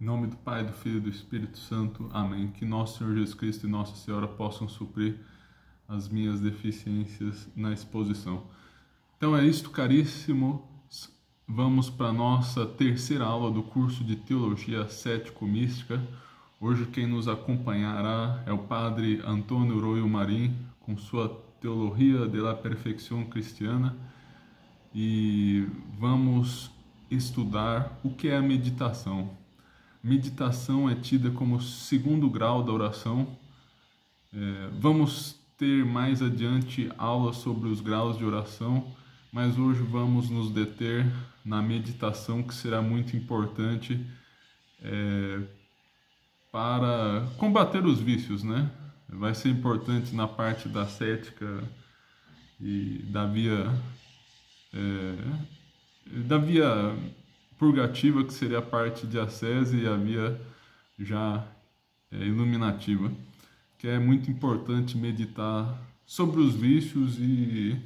Em nome do Pai, do Filho e do Espírito Santo. Amém. Que nosso Senhor Jesus Cristo e Nossa Senhora possam suprir as minhas deficiências na exposição. Então é isto, caríssimos. Vamos para a nossa terceira aula do curso de Teologia Cético-Mística. Hoje quem nos acompanhará é o Padre Antônio Royo Marim, com sua Teologia de la Perfección Cristiana. E vamos estudar o que é a meditação. Meditação é tida como segundo grau da oração. Vamos ter mais adiante aulas sobre os graus de oração, mas hoje vamos nos deter na meditação, que será muito importante para combater os vícios, né? Vai ser importante na parte da cética e da via purgativa, que seria a parte de ascese, e a via já iluminativa, que é muito importante meditar sobre os vícios e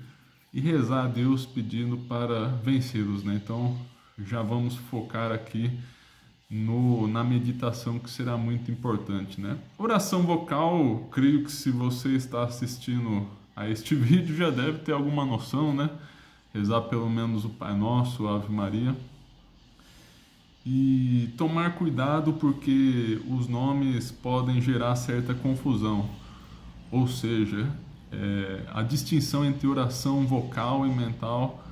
rezar a Deus pedindo para vencê-los, né? Então já vamos focar aqui na meditação, que será muito importante, né? Oração vocal, creio que se você está assistindo a este vídeo já deve ter alguma noção, né? Rezar pelo menos o Pai Nosso, a Ave Maria. E tomar cuidado, porque os nomes podem gerar certa confusão. Ou seja, a distinção entre oração vocal e mental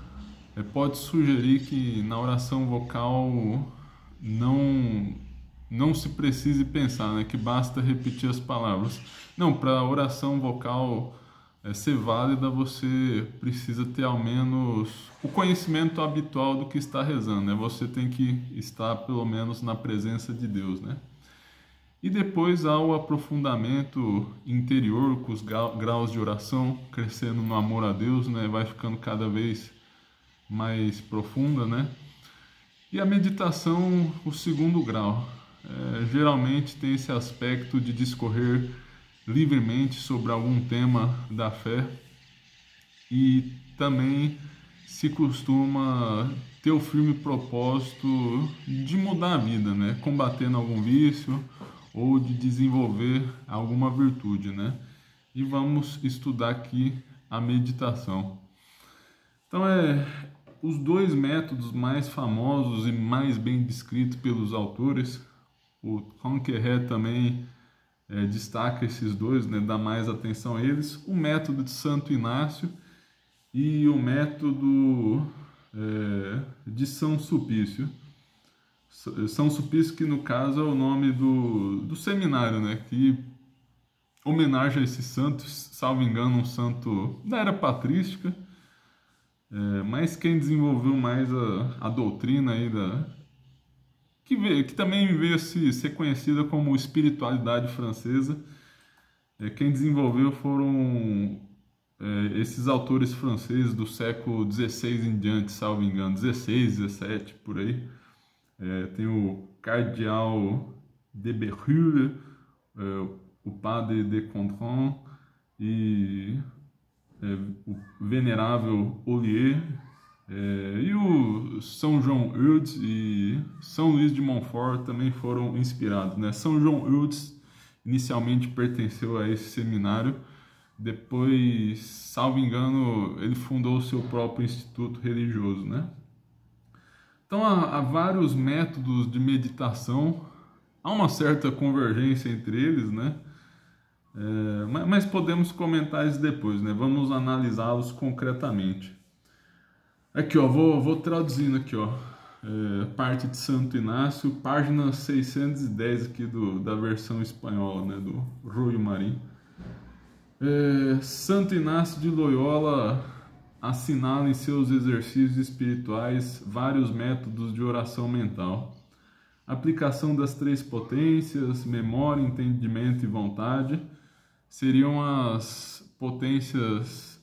pode sugerir que na oração vocal não se precise pensar, né? Que basta repetir as palavras. Não, para a oração vocal ser válida, você precisa ter ao menos o conhecimento habitual do que está rezando, né? Você tem que estar pelo menos na presença de Deus, né? E depois há o aprofundamento interior, com os graus de oração, crescendo no amor a Deus, né? Vai ficando cada vez mais profunda, né? E a meditação, o segundo grau, geralmente tem esse aspecto de discorrer livremente sobre algum tema da fé, e também se costuma ter o firme propósito de mudar a vida, né? Combatendo algum vício ou de desenvolver alguma virtude, né? E vamos estudar aqui a meditação. Então os dois métodos mais famosos e mais bem descritos pelos autores. O Ronqueré também destaca esses dois, né? Dá mais atenção a eles: o método de Santo Inácio e o método de São Sulpício. São Sulpício, que no caso é o nome do seminário, né? Que homenagem a esse santo, salvo engano, um santo da era patrística, mas quem desenvolveu mais a doutrina aí que também veio ser conhecida como espiritualidade francesa. Quem desenvolveu foram esses autores franceses do século XVI em diante, salvo engano, 16, 17, por aí. Tem o cardeal de Bérulle, o padre de Contran e o venerável Ollier, e o São João Eudes e São Luís de Montfort também foram inspirados, né? São João Eudes inicialmente pertenceu a esse seminário, depois, salvo engano, ele fundou o seu próprio instituto religioso, né? Então há vários métodos de meditação, há uma certa convergência entre eles, né? Mas podemos comentar isso depois, né? Vamos analisá-los concretamente. Aqui, ó, vou traduzindo aqui, ó, parte de Santo Inácio, página 610 aqui da versão espanhola, né, do Royo Marim. Santo Inácio de Loyola assinala em seus exercícios espirituais vários métodos de oração mental. Aplicação das três potências, memória, entendimento e vontade, seriam as potências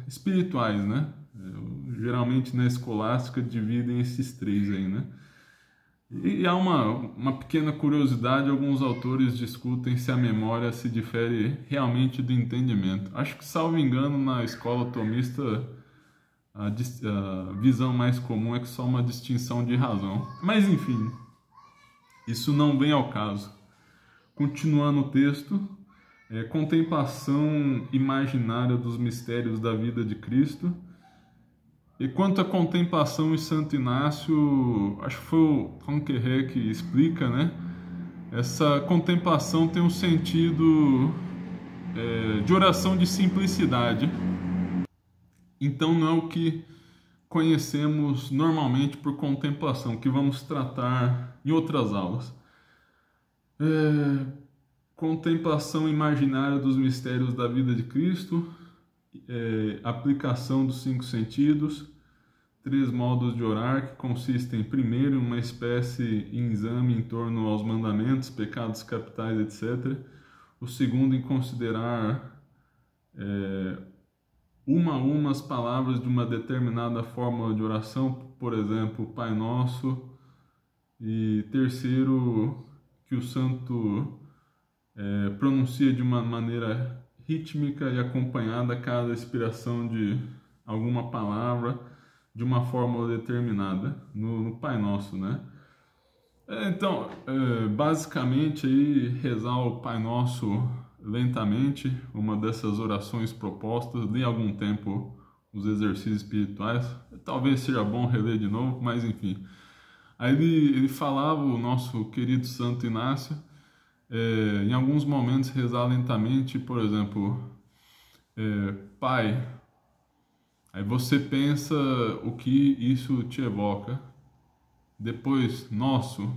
espirituais, né? Geralmente na escolástica dividem esses três aí, né? E há uma pequena curiosidade: alguns autores discutem se a memória se difere realmente do entendimento. Acho que, salvo engano, na escola tomista a visão mais comum é que só uma distinção de razão. Mas enfim, Isso não vem ao caso. Continuando o texto, contemplação imaginária dos mistérios da vida de Cristo. E quanto à contemplação em Santo Inácio, acho que foi o Ronqueré que explica, né? Essa contemplação tem um sentido de oração de simplicidade. Então não é o que conhecemos normalmente por contemplação, que vamos tratar em outras aulas. Contemplação imaginária dos mistérios da vida de Cristo, aplicação dos 5 sentidos, 3 modos de orar que consistem, primeiro, em uma espécie de exame em torno aos mandamentos, pecados capitais, etc. O segundo, em considerar uma a uma as palavras de uma determinada forma de oração, por exemplo, Pai Nosso. E terceiro, que o santo pronuncia de uma maneira rítmica e acompanhada cada expiração de alguma palavra de uma forma determinada no Pai Nosso, né? Então, basicamente aí rezar o Pai Nosso lentamente, uma dessas orações propostas, li há algum tempo os exercícios espirituais, talvez seja bom reler de novo, mas enfim. Aí ele falava, o nosso querido Santo Inácio, em alguns momentos rezar lentamente, por exemplo, Pai, aí você pensa o que isso te evoca, depois Nosso,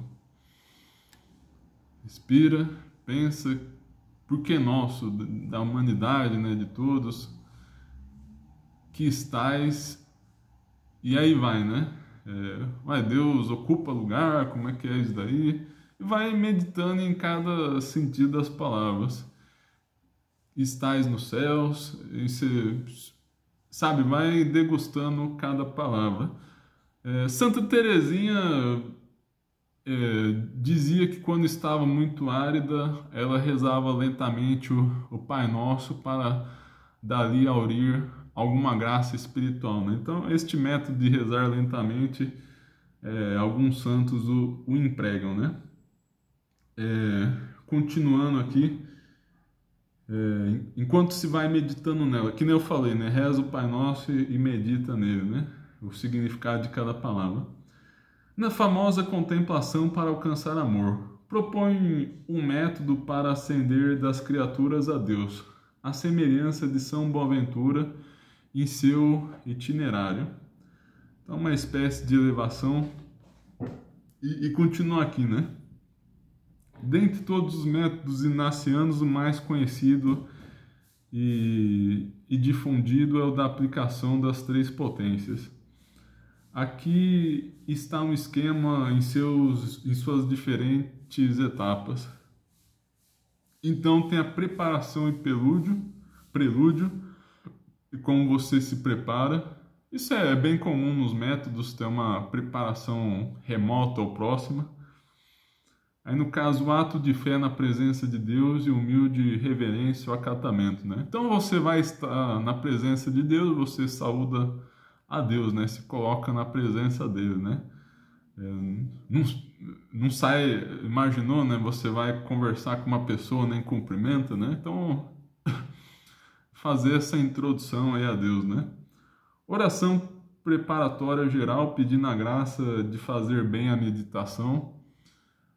respira, pensa, por que nosso, da humanidade, né, de todos, que estais, e aí vai, né? Vai, Deus ocupa lugar, como é que é isso daí? E vai meditando em cada sentido das palavras. Estais nos céus, e você, sabe, vai degustando cada palavra. Santa Teresinha dizia que quando estava muito árida, ela rezava lentamente o Pai Nosso para dali aurir alguma graça espiritual, né? Então, este método de rezar lentamente, alguns santos o empregam, né? Continuando aqui, enquanto se vai meditando nela, que nem eu falei, né? Reza o Pai Nosso e medita nele, né? O significado de cada palavra. Na famosa contemplação para alcançar amor, propõe um método para ascender das criaturas a Deus, à semelhança de São Boaventura em seu itinerário. Então, uma espécie de elevação. E continua aqui, né? Dentre todos os métodos inacianos, o mais conhecido e difundido é o da aplicação das 3 potências. Aqui está um esquema em suas diferentes etapas. Então tem a preparação e prelúdio, e como você se prepara. Isso é bem comum nos métodos, ter uma preparação remota ou próxima. Aí no caso, o ato de fé na presença de Deus e humilde reverência ou acatamento, né? Então você vai estar na presença de Deus, você saúda a Deus, né? Se coloca na presença dele, né? Não sai, imaginou, né? Você vai conversar com uma pessoa, nem cumprimenta, né? Então, fazer essa introdução aí a Deus, né? Oração preparatória geral, pedindo a graça de fazer bem a meditação.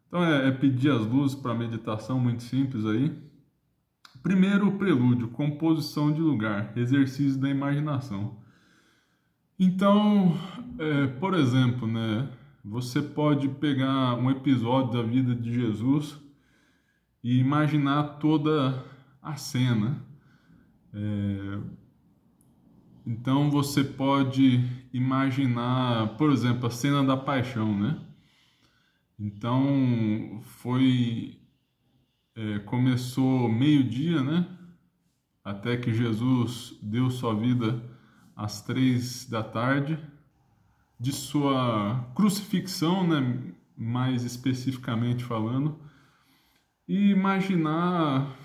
Então, pedir as luzes para a meditação, muito simples aí. Primeiro, o prelúdio, composição de lugar, exercício da imaginação. Então, por exemplo, né, você pode pegar um episódio da vida de Jesus e imaginar toda a cena. Então, você pode imaginar, por exemplo, a cena da paixão, né? Então, começou meio-dia, né? Até que Jesus deu sua vida às 3 da tarde, de sua crucifixão, né, mais especificamente falando, e imaginar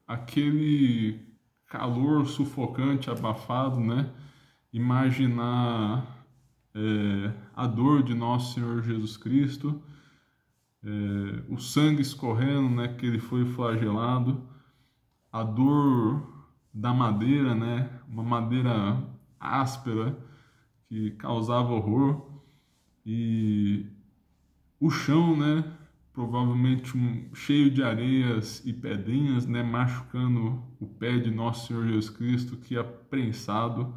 aquele calor sufocante, abafado, né, imaginar a dor de nosso Senhor Jesus Cristo, o sangue escorrendo, né, que ele foi flagelado, a dor da madeira, né, uma madeira áspera que causava horror, e o chão, né, provavelmente cheio de areias e pedrinhas, né, machucando o pé de nosso Senhor Jesus Cristo, que ia prensado,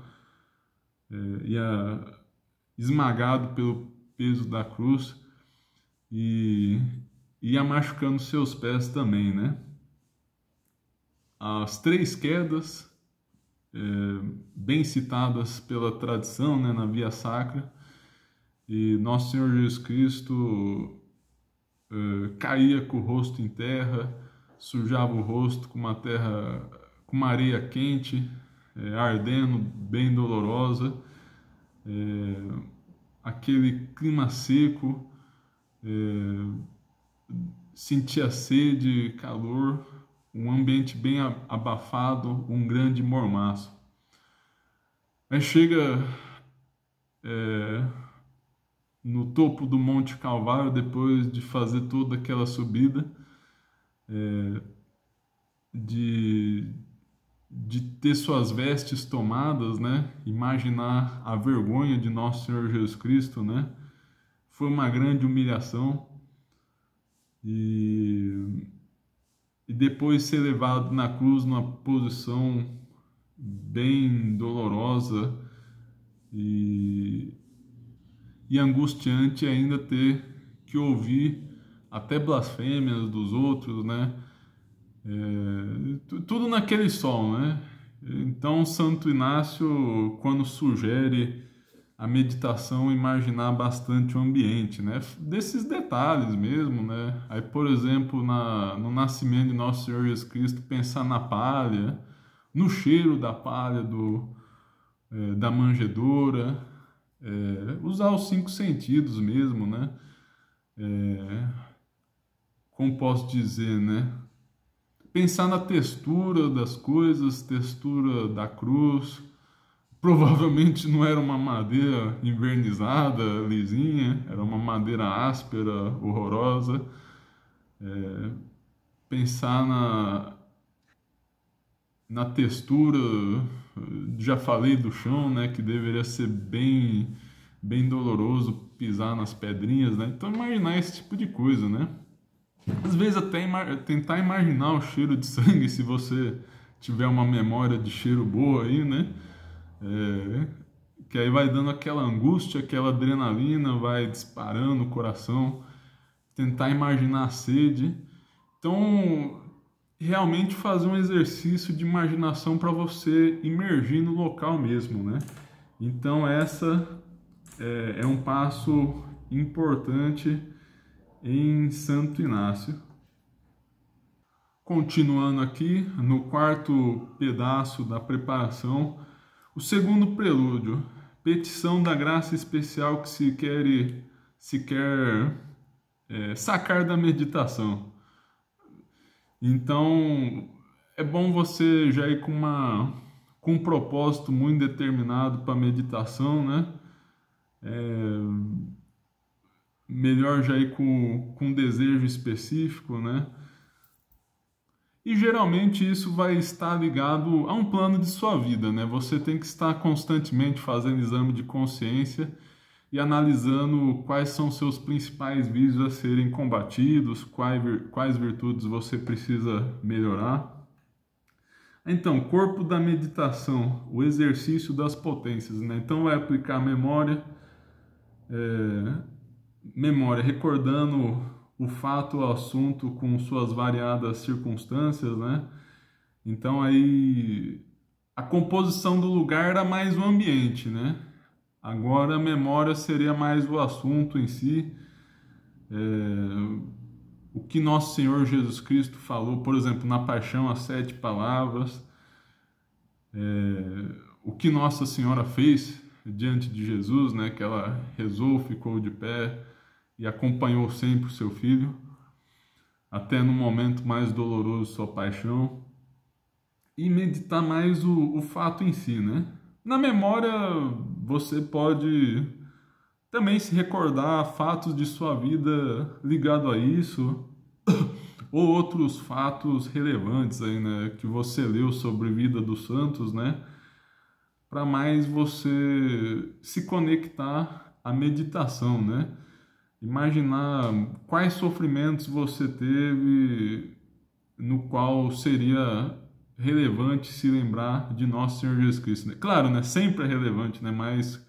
ia esmagado pelo peso da cruz, e ia machucando seus pés também, né? As três quedas, bem citadas pela tradição, né, na Via Sacra, e nosso Senhor Jesus Cristo caía com o rosto em terra, sujava o rosto com com uma areia quente, ardendo, bem dolorosa, aquele clima seco, sentia sede, calor, um ambiente bem abafado, um grande mormaço. Aí chega no topo do Monte Calvário, depois de fazer toda aquela subida, de ter suas vestes tomadas, né? Imaginar a vergonha de nosso Senhor Jesus Cristo, né? Foi uma grande humilhação, e depois ser levado na cruz numa posição bem dolorosa e angustiante, ainda ter que ouvir até blasfêmias dos outros, né? Tudo naquele sol, né? Então, Santo Inácio, quando sugere a meditação, imaginar bastante o ambiente, né? Desses detalhes mesmo, né? Aí, por exemplo, no nascimento de Nosso Senhor Jesus Cristo, pensar na palha, no cheiro da palha da manjedoura, usar os cinco sentidos mesmo, né? Como posso dizer, né? Pensar na textura das coisas, textura da cruz. Provavelmente não era uma madeira envernizada, lisinha, era uma madeira áspera, horrorosa. Pensar na textura, já falei do chão, né, que deveria ser bem doloroso pisar nas pedrinhas, né? Então imaginar esse tipo de coisa, né? Às vezes até tentar imaginar o cheiro de sangue, se você tiver uma memória de cheiro boa aí, né? Que aí vai dando aquela angústia, aquela adrenalina, vai disparando o coração, tentar imaginar a sede. Então, realmente fazer um exercício de imaginação para você imergir no local mesmo, né? Então, essa é um passo importante em Santo Inácio. Continuando aqui, no quarto pedaço da preparação, o segundo prelúdio, petição da graça especial que se quer sacar da meditação. Então, é bom você já ir com um propósito muito determinado para a meditação, né? Melhor já ir com um desejo específico, né? E geralmente isso vai estar ligado a um plano de sua vida, né? Você tem que estar constantemente fazendo exame de consciência e analisando quais são seus principais vícios a serem combatidos, quais virtudes você precisa melhorar. Então, corpo da meditação, o exercício das potências, né? Então vai aplicar memória, recordando o fato, o assunto com suas variadas circunstâncias, né? Então aí a composição do lugar era mais o ambiente, né? Agora a memória seria mais o assunto em si, o que nosso Senhor Jesus Cristo falou, por exemplo, na Paixão, as 7 palavras, o que Nossa Senhora fez diante de Jesus, né? Que ela rezou, ficou de pé e acompanhou sempre o seu filho, até no momento mais doloroso de sua paixão, e meditar mais o fato em si, né? Na memória, você pode Também se recordar fatos de sua vida ligado a isso, ou outros fatos relevantes aí, né, que você leu sobre a vida dos santos, né, para mais você se conectar à meditação, né? Imaginar quais sofrimentos você teve no qual seria relevante se lembrar de nosso Senhor Jesus Cristo, né? Claro, né, sempre é relevante, né, mas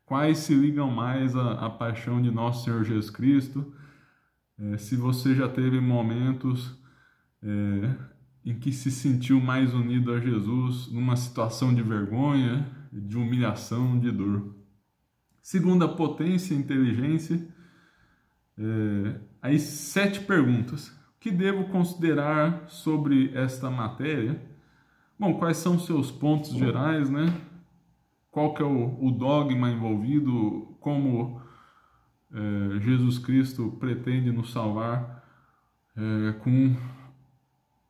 quais se ligam mais à paixão de nosso Senhor Jesus Cristo? Se você já teve momentos em que se sentiu mais unido a Jesus numa situação de vergonha, de humilhação, de dor. Segunda potência e inteligência, aí 7 perguntas. O que devo considerar sobre esta matéria? Bom, quais são os seus pontos gerais, né? Qual que é o dogma envolvido, como Jesus Cristo pretende nos salvar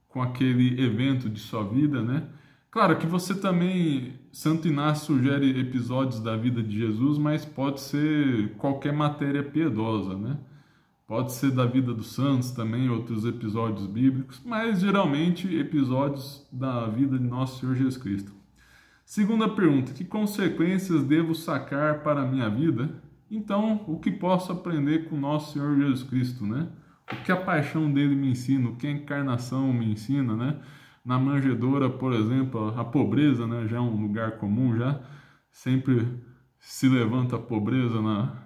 com aquele evento de sua vida, né? Claro que você também, Santo Inácio sugere episódios da vida de Jesus, mas pode ser qualquer matéria piedosa, né? Pode ser da vida dos santos também, outros episódios bíblicos, mas geralmente episódios da vida de nosso Senhor Jesus Cristo. Segunda pergunta, que consequências devo sacar para a minha vida? Então, o que posso aprender com nosso Senhor Jesus Cristo, né? O que a paixão dele me ensina, o que a encarnação me ensina, né? Na manjedoura, por exemplo, a pobreza, né? Já é um lugar comum, já sempre se levanta a pobreza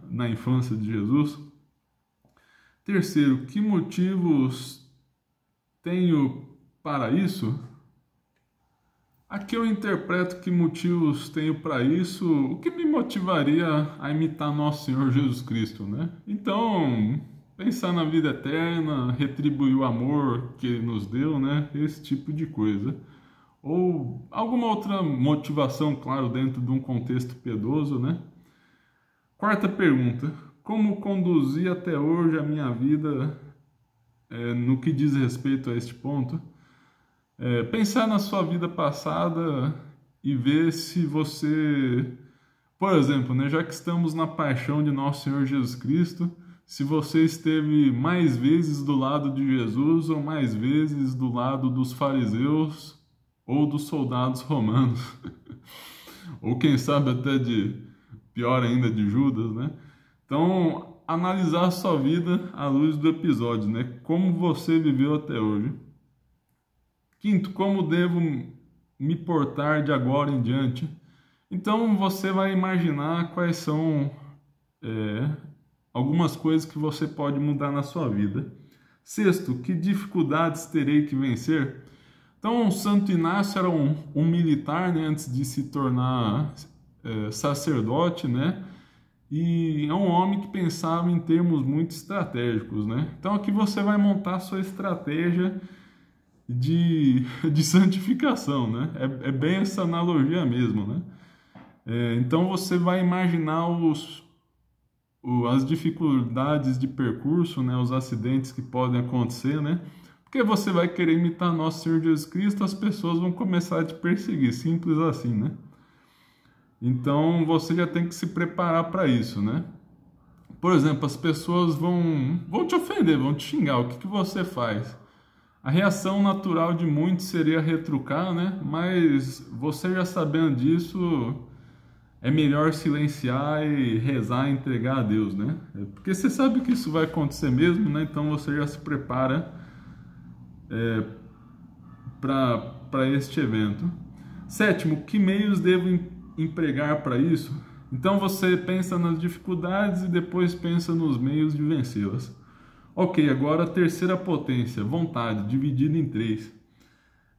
na infância de Jesus. Terceiro, que motivos tenho para isso? Aqui eu interpreto que motivos tenho para isso, o que me motivaria a imitar nosso Senhor Jesus Cristo, né? Então, pensar na vida eterna, retribuir o amor que Ele nos deu, né? Esse tipo de coisa. Ou alguma outra motivação, claro, dentro de um contexto piedoso, né? Quarta pergunta, como conduzi até hoje a minha vida no que diz respeito a este ponto? Pensar na sua vida passada e ver se você, por exemplo, né, já que estamos na paixão de nosso Senhor Jesus Cristo, se você esteve mais vezes do lado de Jesus ou mais vezes do lado dos fariseus ou dos soldados romanos, ou quem sabe até pior ainda, de Judas, né? Então, analisar a sua vida à luz do episódio, né? Como você viveu até hoje. Quinto, como devo me portar de agora em diante? Então, você vai imaginar quais são algumas coisas que você pode mudar na sua vida. Sexto, que dificuldades terei que vencer? Então, Santo Inácio era um militar, né, antes de se tornar sacerdote, né? E é um homem que pensava em termos muito estratégicos, né? Então, aqui você vai montar a sua estratégia de santificação, né? É bem essa analogia mesmo, né? Então você vai imaginar as dificuldades de percurso, né? Os acidentes que podem acontecer, né? Porque você vai querer imitar nosso Senhor Jesus Cristo, as pessoas vão começar a te perseguir, simples assim, né? Então você já tem que se preparar para isso, né? Por exemplo, as pessoas vão te ofender, vão te xingar. O que você faz? A reação natural de muitos seria retrucar, né? Mas você já sabendo disso, é melhor silenciar e rezar e entregar a Deus, né? Porque você sabe que isso vai acontecer mesmo, né? Então você já se prepara para este evento. Sétimo, que meios devo empregar para isso? Então você pensa nas dificuldades e depois pensa nos meios de vencê-las. Ok, agora a terceira potência, vontade, dividida em 3.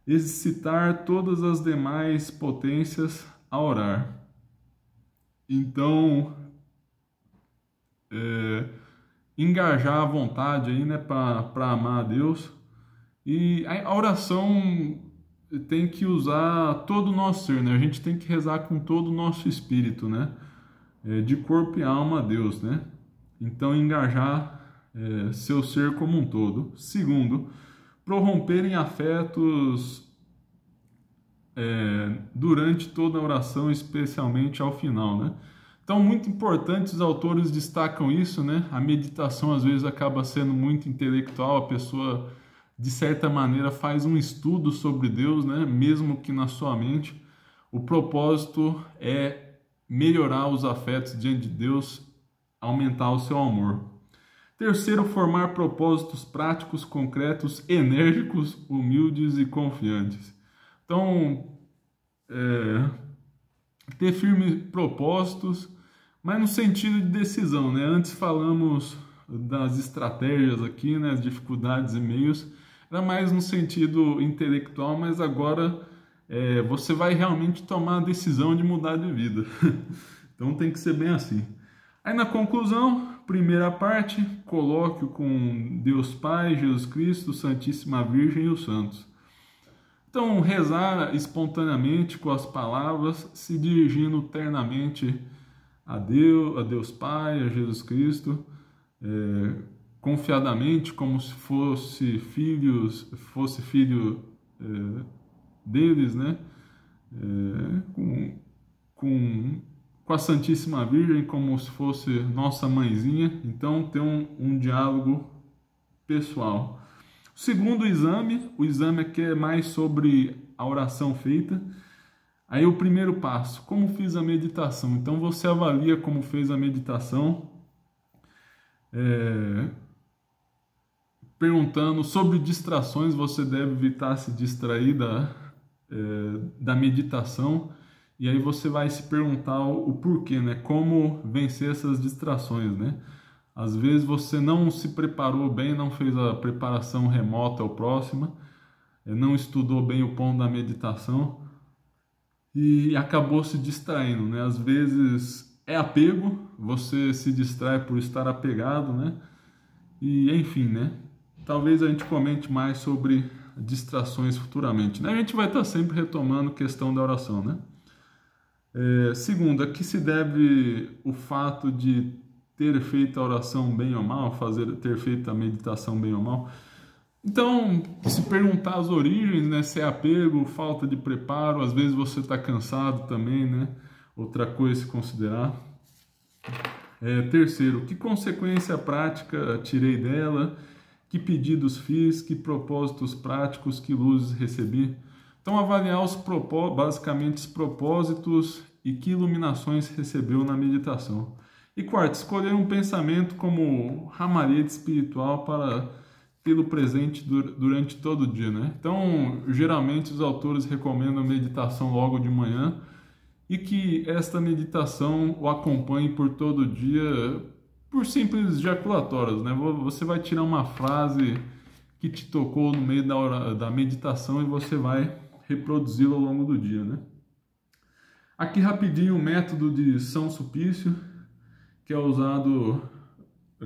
Exercitar todas as demais potências a orar. Então, engajar a vontade aí, né, para amar a Deus. E a oração tem que usar todo o nosso ser, né? A gente tem que rezar com todo o nosso espírito, né? De corpo e alma a Deus, né? Então, engajar seu ser como um todo. Segundo, prorromper em afetos durante toda a oração, especialmente ao final, né? Então, muito importante, os autores destacam isso, né? A meditação às vezes acaba sendo muito intelectual, a pessoa de certa maneira faz um estudo sobre Deus, né? Mesmo que na sua mente. O propósito é melhorar os afetos diante de Deus, aumentar o seu amor. Terceiro, formar propósitos práticos, concretos, enérgicos, humildes e confiantes. Então, ter firmes propósitos, mas no sentido de decisão, né? Antes falamos das estratégias aqui, né? As dificuldades e meios, era mais no sentido intelectual, mas agora você vai realmente tomar a decisão de mudar de vida. Então tem que ser bem assim. Aí na conclusão, primeira parte, colóquio com Deus Pai, Jesus Cristo, Santíssima Virgem e os santos. Então, rezar espontaneamente com as palavras, se dirigindo ternamente a Deus Pai, a Jesus Cristo, confiadamente, como se fosse filho deles, né? Com a Santíssima Virgem, como se fosse nossa mãezinha. Então, ter um diálogo pessoal. Segundo o exame aqui é mais sobre a oração feita. Aí o primeiro passo, como fiz a meditação? Então você avalia como fez a meditação, perguntando sobre distrações, você deve evitar se distrair da meditação. E aí você vai se perguntar o porquê, né? Como vencer essas distrações, né? Às vezes você não se preparou bem, não fez a preparação remota ou próxima, não estudou bem o ponto da meditação e acabou se distraindo, né? Às vezes é apego, você se distrai por estar apegado, né? E enfim, né? Talvez a gente comente mais sobre distrações futuramente, né? A gente vai estar sempre retomando a questão da oração, né? Segundo, a que se deve o fato de ter feito a oração bem ou mal, ter feito a meditação bem ou mal? Então, se perguntar as origens, né? Se é apego, falta de preparo, às vezes você está cansado também, né? Outra coisa a se considerar. Terceiro, que consequência prática tirei dela? Que pedidos fiz? Que propósitos práticos? Que luzes recebi? Então, avaliar basicamente os propósitos e que iluminações recebeu na meditação. E quarto, escolher um pensamento como ramalhete espiritual para tê-lo presente durante todo o dia, né? Então, geralmente os autores recomendam a meditação logo de manhã e que esta meditação o acompanhe por todo o dia, por simples jaculatórias, né? Você vai tirar uma frase que te tocou no meio da meditação e você vai reproduzi-la ao longo do dia, né? Aqui rapidinho o método de São Sulpício, que é usado,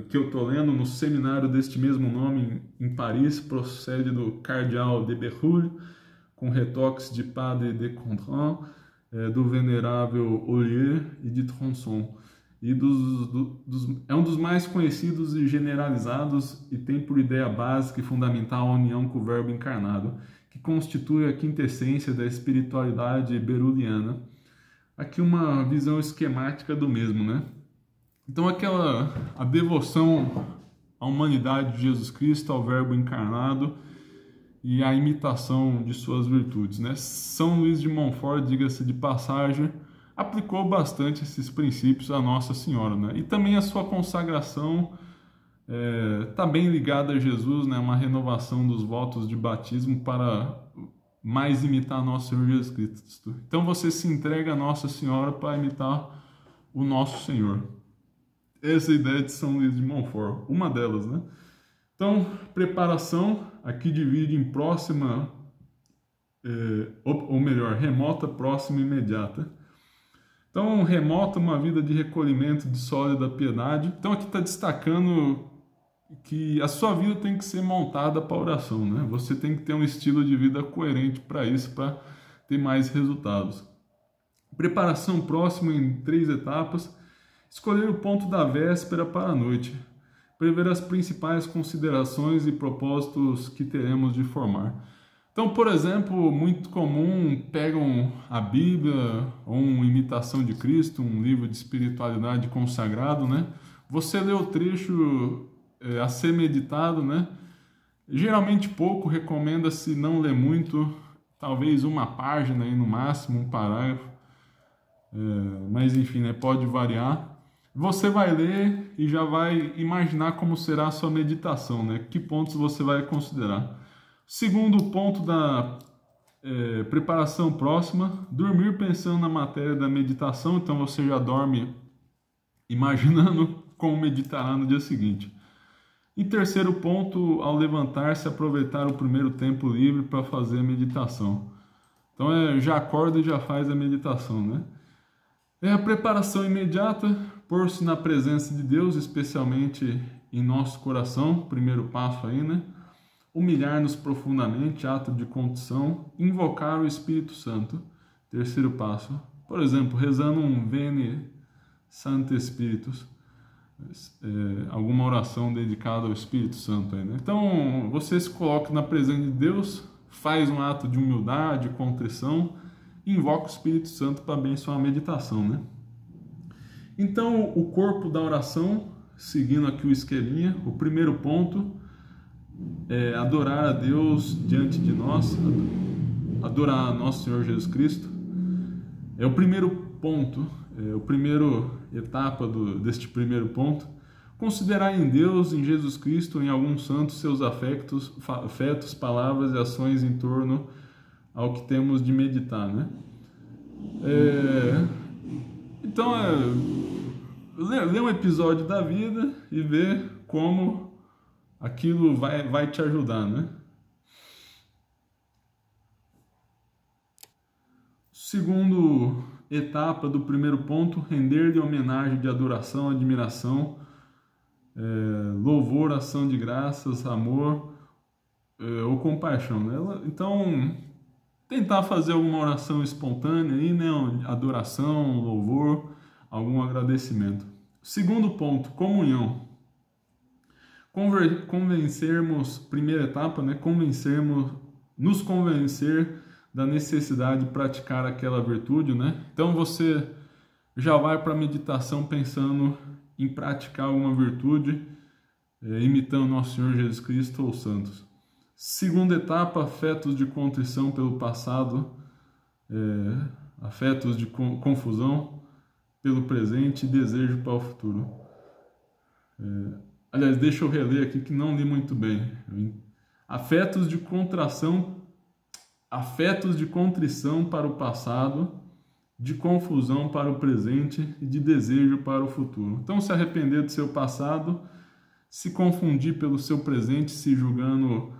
que eu estou lendo no seminário deste mesmo nome em Paris, procede do cardeal de Bérulle, com retoques de Padre de Contran, do venerável Ollier e de Tronçon. E é um dos mais conhecidos e generalizados e tem por ideia básica e fundamental a união com o Verbo encarnado, que constitui a quintessência da espiritualidade berulliana. Aqui uma visão esquemática do mesmo, né? Então a devoção à humanidade de Jesus Cristo, ao Verbo encarnado e a imitação de suas virtudes, né? São Luís de Montfort, diga-se de passagem, aplicou bastante esses princípios à Nossa Senhora, né? E também a sua consagração está bem ligada a Jesus, né? Uma renovação dos votos de batismo para mais imitar nosso Senhor Jesus Cristo. Então você se entrega a Nossa Senhora para imitar o nosso Senhor. Essa é a ideia de São Luís de Montfort, uma delas, né? Então, preparação, aqui divide em próxima, ou melhor, remota, próxima e imediata. Então, remota, uma vida de recolhimento de sólida piedade. Então, aqui está destacando que a sua vida tem que ser montada para a oração, né? Você tem que ter um estilo de vida coerente para isso, para ter mais resultados. Preparação próxima em 3 etapas. Escolher o ponto da véspera para a noite. Prever as principais considerações e propósitos que teremos de formar. Então, por exemplo, muito comum, pegam a Bíblia ou uma imitação de Cristo, um livro de espiritualidade consagrado, né? Você lê o trecho a ser meditado, né? Geralmente pouco, recomenda-se não ler muito, talvez uma página aí no máximo, um parágrafo, mas enfim, né? Pode variar. Você vai ler e já vai imaginar como será a sua meditação, né? Que pontos você vai considerar. Segundo ponto da preparação próxima, dormir pensando na matéria da meditação, então você já dorme imaginando como meditará no dia seguinte. E terceiro ponto, ao levantar-se, aproveitar o primeiro tempo livre para fazer a meditação. Então já acorda e já faz a meditação, né? A preparação imediata, pôr-se na presença de Deus, especialmente em nosso coração, primeiro passo aí, né? Humilhar-nos profundamente, ato de contrição, invocar o Espírito Santo, terceiro passo. Por exemplo, rezando um Veni Sancte Spiritus, alguma oração dedicada ao Espírito Santo aí, né? Então, você se coloca na presença de Deus, faz um ato de humildade, contrição, e invoca o Espírito Santo para abençoar a meditação, né? Então, o corpo da oração, seguindo aqui o esqueminha, o primeiro ponto é adorar a Deus diante de nós, adorar a nosso Senhor Jesus Cristo. É o primeiro ponto, a primeira etapa deste primeiro ponto. Considerar em Deus, em Jesus Cristo, em algum santo, seus afetos, palavras e ações em torno ao que temos de meditar, né? Então, ler um episódio da vida e ver como aquilo vai te ajudar, né? Segundo etapa do primeiro ponto, render-lhe homenagem de adoração, admiração, louvor, ação de graças, amor ou compaixão, né? Então, tentar fazer alguma oração espontânea aí, né? Adoração, louvor, algum agradecimento. Segundo ponto, comunhão. Convencermos, primeira etapa, né? Nos convencer da necessidade de praticar aquela virtude, né? Então você já vai para a meditação pensando em praticar alguma virtude, imitando Nosso Senhor Jesus Cristo ou santos. Segunda etapa, afetos de contrição pelo passado, afetos de confusão pelo presente e desejo para o futuro. Aliás, deixa eu reler aqui que não li muito bem. Afetos de contrição para o passado, de confusão para o presente e de desejo para o futuro. Então, se arrepender do seu passado, se confundir pelo seu presente, se julgando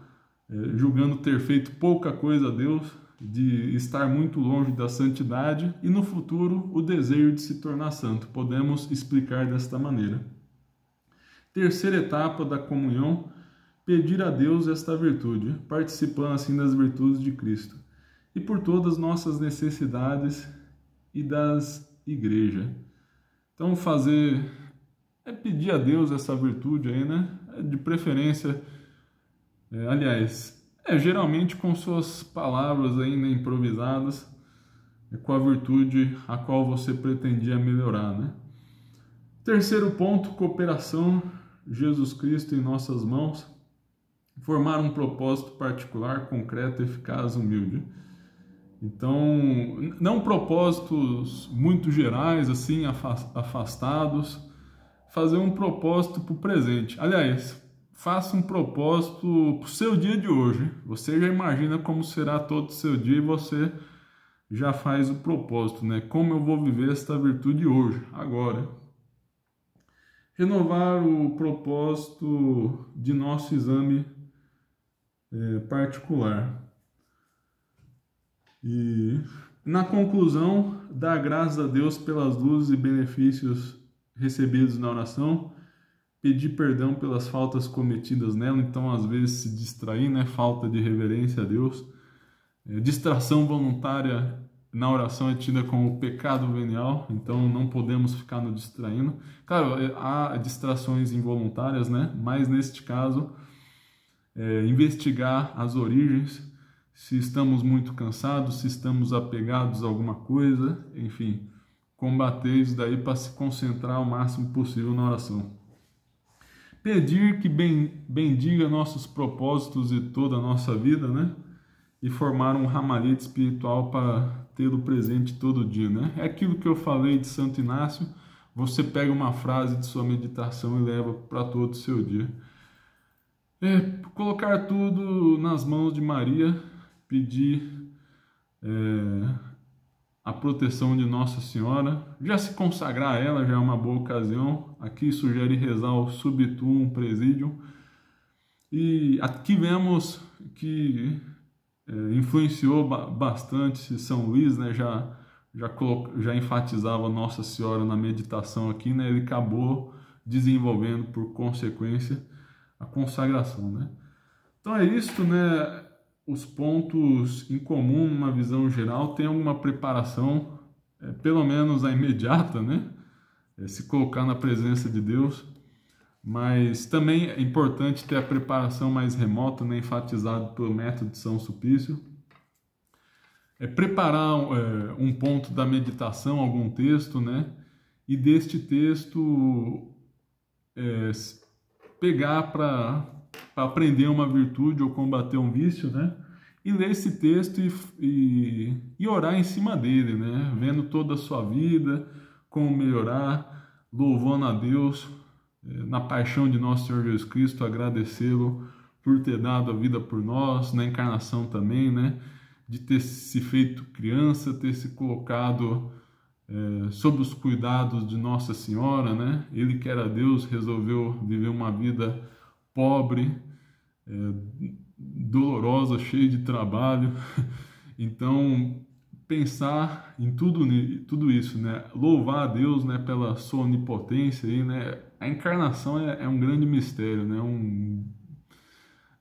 ter feito pouca coisa a Deus, de estar muito longe da santidade, e no futuro o desejo de se tornar santo. Podemos explicar desta maneira. Terceira etapa da comunhão, pedir a Deus esta virtude, participando assim das virtudes de Cristo, e por todas nossas necessidades e das igrejas. Então pedir a Deus essa virtude aí, né? De preferência, geralmente com suas palavras ainda improvisadas, com a virtude a qual você pretendia melhorar, né? Terceiro ponto, cooperação, Jesus Cristo em nossas mãos, formar um propósito particular, concreto, eficaz, humilde. Então, não propósitos muito gerais, assim, afastados, fazer um propósito para o presente. Aliás, faça um propósito para o seu dia de hoje. Você já imagina como será todo o seu dia e você já faz o propósito, né? Como eu vou viver esta virtude hoje, agora. Renovar o propósito de nosso exame particular. E, na conclusão, dar graças a Deus pelas luzes e benefícios recebidos na oração, pedir perdão pelas faltas cometidas nela, então às vezes se distrair, né? Falta de reverência a Deus. Distração voluntária na oração é tida como pecado venial, então não podemos ficar nos distraindo. Claro, há distrações involuntárias, né? Mas neste caso, investigar as origens. se estamos muito cansados, se estamos apegados a alguma coisa, enfim, combater isso daí para se concentrar o máximo possível na oração. Pedir que bendiga nossos propósitos e toda a nossa vida, né? E formar um ramalhete espiritual para tê-lo presente todo dia, né? É aquilo que eu falei de Santo Inácio, você pega uma frase de sua meditação e leva para todo o seu dia. Colocar tudo nas mãos de Maria, pedir a proteção de Nossa Senhora, já se consagrar a ela já é uma boa ocasião. Aqui sugere rezar o Subtuum Praesidium. E aqui vemos que influenciou bastante São Luís, né? Já enfatizava Nossa Senhora na meditação aqui, né? Ele acabou desenvolvendo por consequência a consagração, né? Então é isso, né? Os pontos em comum, numa visão geral, tem alguma preparação, pelo menos a imediata, né? Se colocar na presença de Deus, mas também é importante ter a preparação mais remota, né? Enfatizado pelo método de São Sulpício. Preparar um ponto da meditação, algum texto, né? E deste texto pegar para aprender uma virtude ou combater um vício, né? E ler esse texto e orar em cima dele, né? Vendo toda a sua vida, como melhorar, louvando a Deus, na paixão de nosso Senhor Jesus Cristo, agradecê-lo por ter dado a vida por nós, na encarnação também, né? De ter se feito criança, ter se colocado sob os cuidados de Nossa Senhora, né? Ele que era Deus resolveu viver uma vida pobre, dolorosa, cheia de trabalho. Então, pensar em tudo isso, né? Louvar a Deus, né, pela sua onipotência aí, né? A encarnação é um grande mistério, né?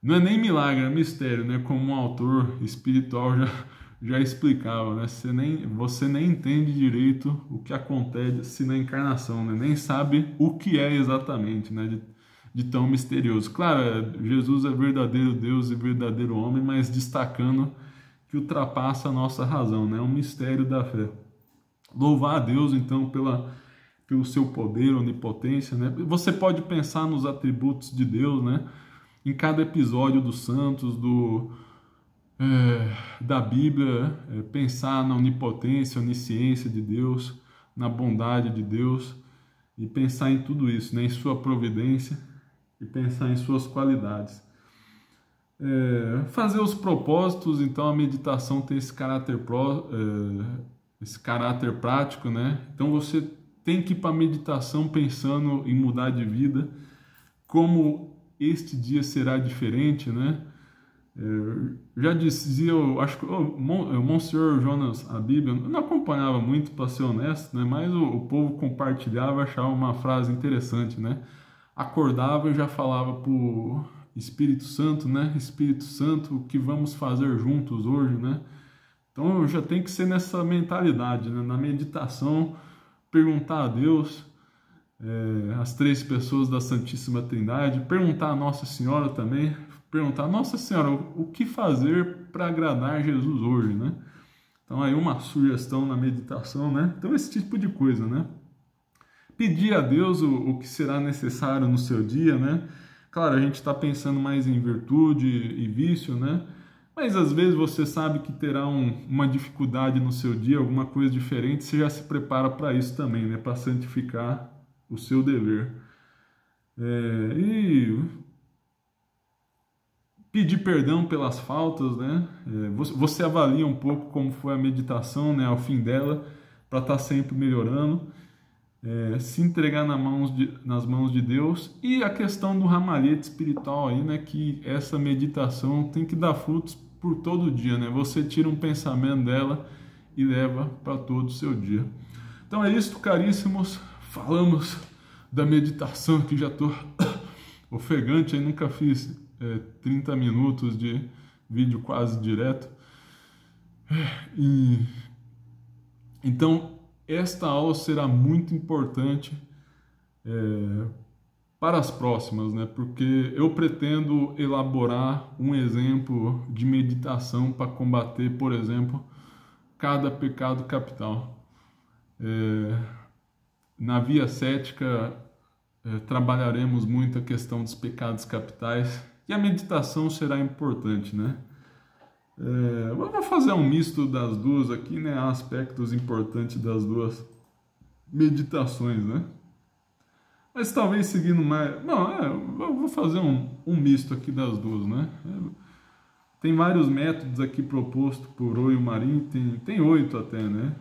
Não é nem milagre, é mistério, né? Como um autor espiritual já explicava, né? Você nem entende direito o que acontece na encarnação, né? Nem sabe o que é exatamente, né? De tão misterioso. Claro, Jesus é verdadeiro Deus e verdadeiro homem, mas destacando que ultrapassa a nossa razão, né? É um mistério da fé. Louvar a Deus, então, pelo seu poder, onipotência, né? Você pode pensar nos atributos de Deus, né? Em cada episódio dos santos, da Bíblia, pensar na onipotência, onisciência de Deus, na bondade de Deus, e pensar em tudo isso, né? Em sua providência, e pensar em suas qualidades. Fazer os propósitos, então a meditação tem esse caráter prático, né? Então você tem que ir para a meditação pensando em mudar de vida, como este dia será diferente, né? Já dizia, acho que o Monsenhor Jonas a Bíblia, eu não acompanhava muito, para ser honesto, né? Mas o povo compartilhava, achava uma frase interessante, né? Acordava e já falava para o Espírito Santo, né? Espírito Santo, o que vamos fazer juntos hoje, né? Então já tem que ser nessa mentalidade, né? Na meditação, perguntar a Deus, as três pessoas da Santíssima Trindade, perguntar a Nossa Senhora também, perguntar, Nossa Senhora, o que fazer para agradar Jesus hoje, né? Então aí uma sugestão na meditação, né? Então esse tipo de coisa, né? Pedir a Deus o que será necessário no seu dia, né? Claro, a gente está pensando mais em virtude e vício, né? Mas às vezes você sabe que terá uma dificuldade no seu dia, alguma coisa diferente, você já se prepara para isso também, né? Para santificar o seu dever. E pedir perdão pelas faltas, né? Você avalia um pouco como foi a meditação, né? Ao fim dela, para estar sempre melhorando. Se entregar nas mãos de Deus, e a questão do ramalhete espiritual aí, né, que essa meditação tem que dar frutos por todo dia, né? Você tira um pensamento dela e leva para todo o seu dia. Então é isso, caríssimos, falamos da meditação, que já estou ofegante, aí nunca fiz 30 minutos de vídeo quase direto. Então esta aula será muito importante para as próximas, né? Porque eu pretendo elaborar um exemplo de meditação para combater, por exemplo, cada pecado capital. Na via cética, trabalharemos muito a questão dos pecados capitais e a meditação será importante, né? Vou fazer um misto das duas aqui, né? Aspectos importantes das duas meditações, né? Mas talvez seguindo mais... Não, eu vou fazer um misto aqui das duas, né? Tem vários métodos aqui propostos por Oio Marim, tem 8 até, né?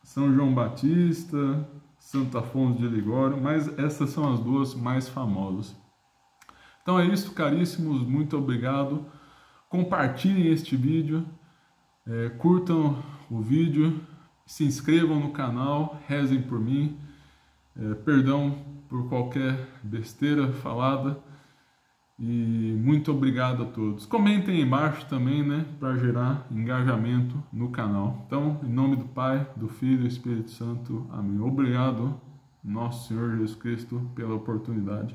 São João Batista, Santo Afonso de Ligório, mas essas são as duas mais famosas. Então é isso, caríssimos, muito obrigado. Compartilhem este vídeo, curtam o vídeo, se inscrevam no canal, rezem por mim, perdão por qualquer besteira falada e muito obrigado a todos. Comentem aí embaixo também, né, para gerar engajamento no canal. Então, em nome do Pai, do Filho e do Espírito Santo, amém. Obrigado, nosso Senhor Jesus Cristo, pela oportunidade.